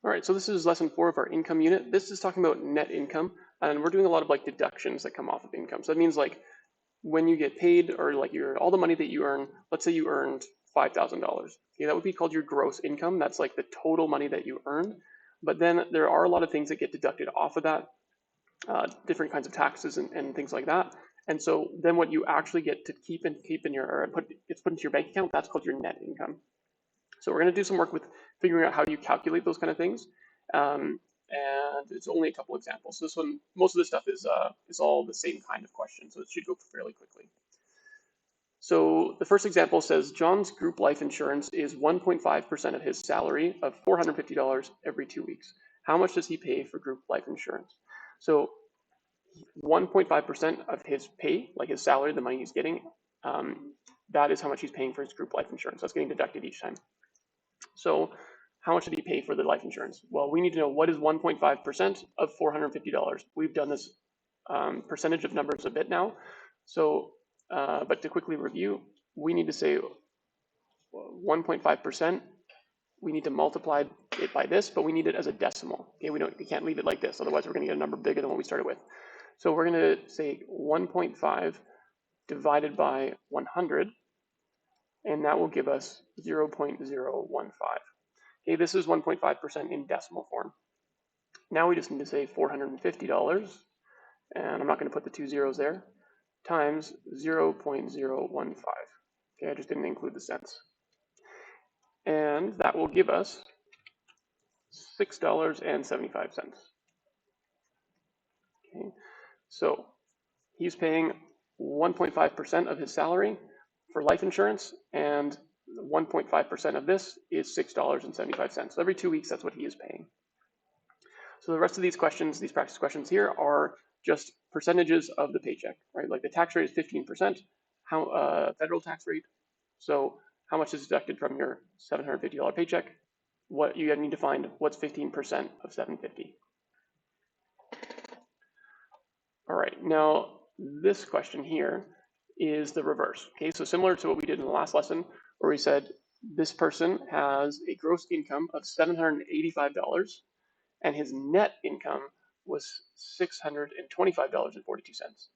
All right, so this is lesson 4 of our income unit. This is talking about net income, and we're doing a lot of like deductions that come off of income. So that means like when you get paid or like all the money that you earn, let's say you earned $5,000. Okay, that would be called your gross income. That's like the total money that you earned. But then there are a lot of things that get deducted off of that, different kinds of taxes and things like that. And so then what you actually get to keep in your, or it's put into your bank account, that's called your net income. So we're going to do some work with figuring out how you calculate those kind of things. And it's only a couple examples. So this one, most of this stuff is all the same kind of question, so it should go fairly quickly. So the first example says John's group life insurance is 1.5% of his salary of $450 every 2 weeks. How much does he pay for group life insurance? So 1.5% of his pay, like his salary, the money he's getting, that is how much he's paying for his group life insurance. That's getting deducted each time. So how much did he pay for the life insurance? Well, we need to know what is 1.5% of $450. We've done this percentage of numbers a bit now. So, but to quickly review, we need to say 1.5%. We need to multiply it by this, but we need it as a decimal. Okay, we can't leave it like this, otherwise we're going to get a number bigger than what we started with. So we're going to say 1.5 divided by 100, and that will give us 0.015. Okay, this is 1.5% in decimal form. Now we just need to say $450, and I'm not going to put the 2 zeros there, times 0.015. Okay, I just didn't include the cents. And that will give us $6.75. Okay, so he's paying 1.5% of his salary for life insurance, and 1.5% of this is $6.75. So every 2 weeks, that's what he is paying. So the rest of these questions, these practice questions here, are just percentages of the paycheck, right? Like the tax rate is 15%, federal tax rate. So how much is deducted from your $750 paycheck? What you need to find what's 15% of 750. All right, now this question here is the reverse. Okay, so similar to what we did in the last lesson, where we said this person has a gross income of $785, and his net income was $625.42.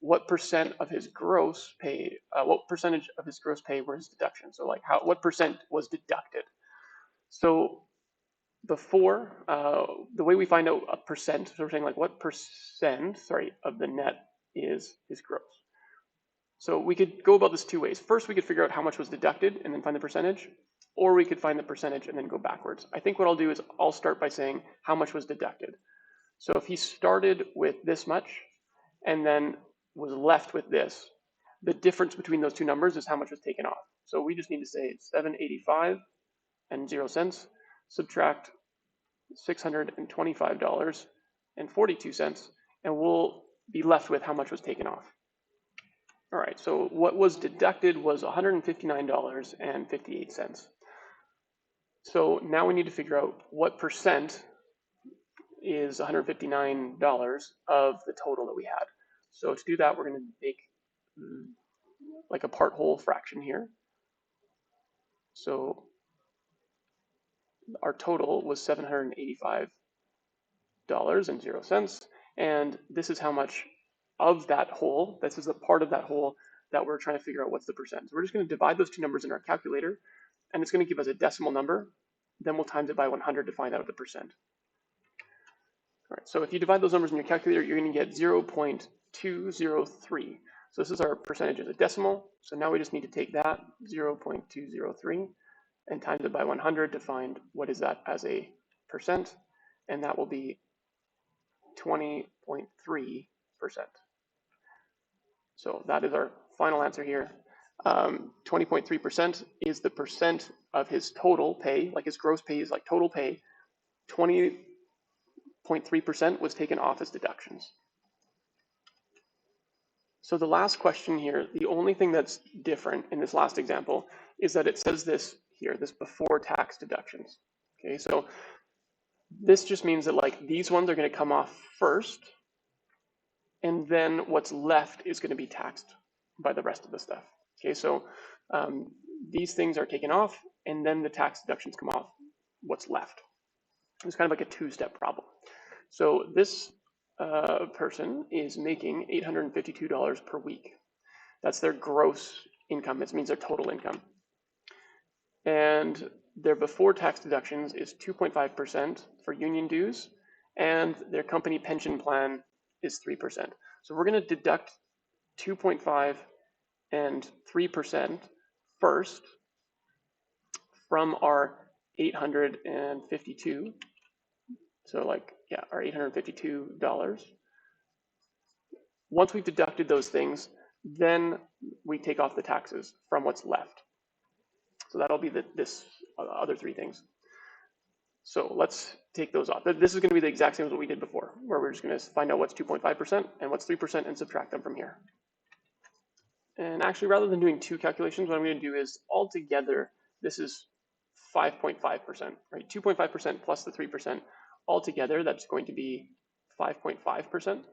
What percent of his gross pay? What percentage of his gross pay were his deductions? So like what percent was deducted? So before, the way we find out a percent, so we're saying like what percent, of the net is gross. So we could go about this 2 ways. First, we could figure out how much was deducted and then find the percentage, or we could find the percentage and then go backwards. I think what I'll do is I'll start by saying how much was deducted. So if he started with this much and then was left with this, the difference between those two numbers is how much was taken off. So we just need to say 785 and 0 cents, subtract $625.42, and we'll be left with how much was taken off. All right, so what was deducted was $159.58. So now we need to figure out what percent is $159 of the total that we had. So to do that, we're going to make like a part whole fraction here. So our total was $785.00, and this is how much of that whole, this is a part of that whole that we're trying to figure out what's the percent. So we're just going to divide those two numbers in our calculator, and it's going to give us a decimal number. Then we'll times it by 100 to find out the percent. All right, so if you divide those numbers in your calculator, you're going to get 0.203. So this is our percentage as a decimal. So now we just need to take that 0.203 and times it by 100 to find what is that as a percent, and that will be 20.3%. So that is our final answer here. 20.3% is the percent of his total pay, like his gross pay is like total pay. 20.3% was taken off as deductions. So the last question here, the only thing that's different in this last example is that it says this here, this before tax deductions. Okay, so this just means that like these ones are going to come off first, and then what's left is going to be taxed by the rest of the stuff. Okay, so these things are taken off, and then the tax deductions come off what's left. It's kind of like a two-step problem. So this person is making $852 per week. That's their gross income. This means their total income. And their before tax deductions is 2.5% for union dues, and their company pension plan is 3%. So we're going to deduct 2.5 and 3% first from our 852. So like, yeah, our $852. Once we've deducted those things, then we take off the taxes from what's left. So that'll be this other three things. So let's take those off. This is going to be the exact same as what we did before, where we're just going to find out what's 2.5% and what's 3% and subtract them from here. And actually, rather than doing two calculations, what I'm going to do is altogether, this is 5.5%, right? 2.5% plus the 3%. Altogether, that's going to be 5.5%.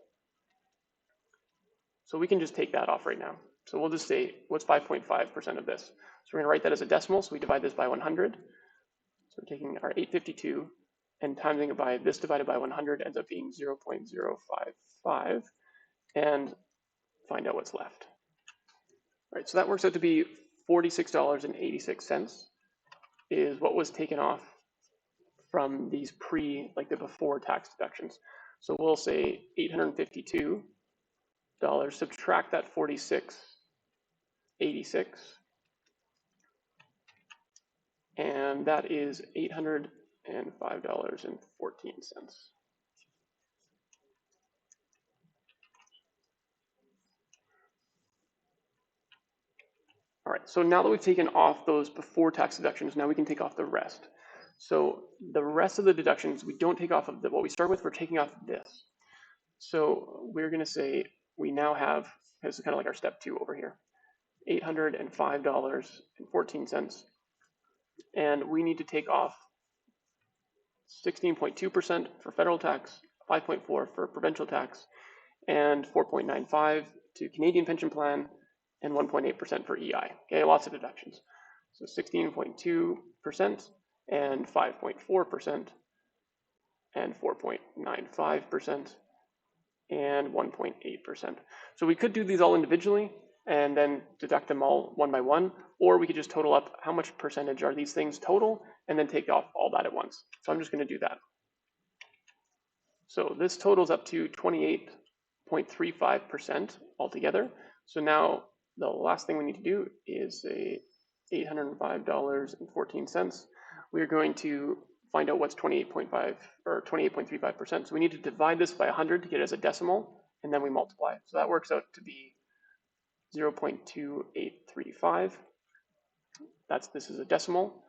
So we can just take that off right now. So we'll just say, what's 5.5% of this? So we're going to write that as a decimal, so we divide this by 100. So we're taking our 852 and timing it by this divided by 100 ends up being 0.055, and find out what's left. All right, so that works out to be $46.86 is what was taken off from these the before tax deductions. So we'll say $852, subtract that $46.86, and that is $805.14. All right, so now that we've taken off those before tax deductions, now we can take off the rest. So the rest of the deductions, we don't take off of what we start with, we're taking off this. So we're gonna say we now have, this is kind of like our step two over here, $805.14. And we need to take off 16.2% for federal tax, 5.4% for provincial tax, and 4.95% to Canadian pension plan, and 1.8% for EI. Okay, lots of deductions. So 16.2% and 5.4% and 4.95% and 1.8%. So we could do these all individually and then deduct them all one by one, or we could just total up how much percentage are these things total and then take off all that at once. So I'm just going to do that. So this totals up to 28.35% altogether. So now the last thing we need to do is say $805.14. We're going to find out what's 28.5 or 28.35%. So we need to divide this by 100 to get it as a decimal, and then we multiply. So that works out to be 0.2835. This is a decimal,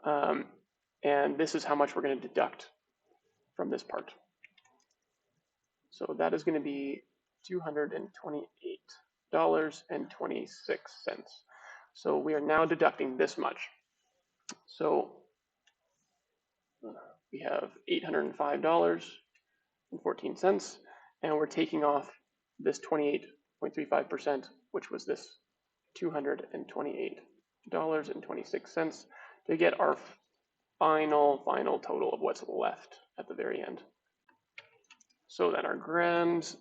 and this is how much we're going to deduct from this part. So that is going to be $228.26. So we are now deducting this much. So we have $805.14, and we're taking off this 28.35%, which was this $228.26, to get our final total of what's left at the very end. So then our grand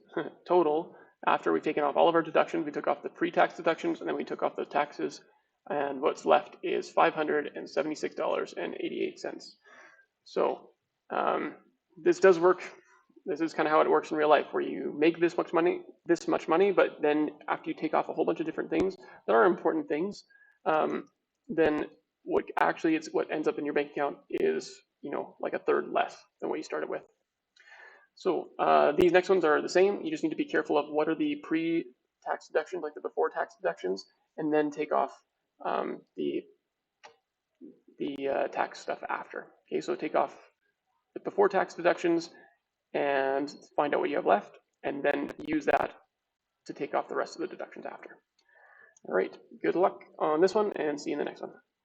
total, after we've taken off all of our deductions, we took off the pre-tax deductions, and then we took off the taxes, and what's left is $576.88. So this does work. This is kind of how it works in real life, where you make this much money, but then after you take off a whole bunch of different things that are important things, then what ends up in your bank account is, like a third less than what you started with. So these next ones are the same. You just need to be careful of what are the pre-tax deductions, like the before tax deductions, and then take off the tax stuff after. Okay, so take off the before tax deductions and find out what you have left, and then use that to take off the rest of the deductions after. All right, good luck on this one, and see you in the next one.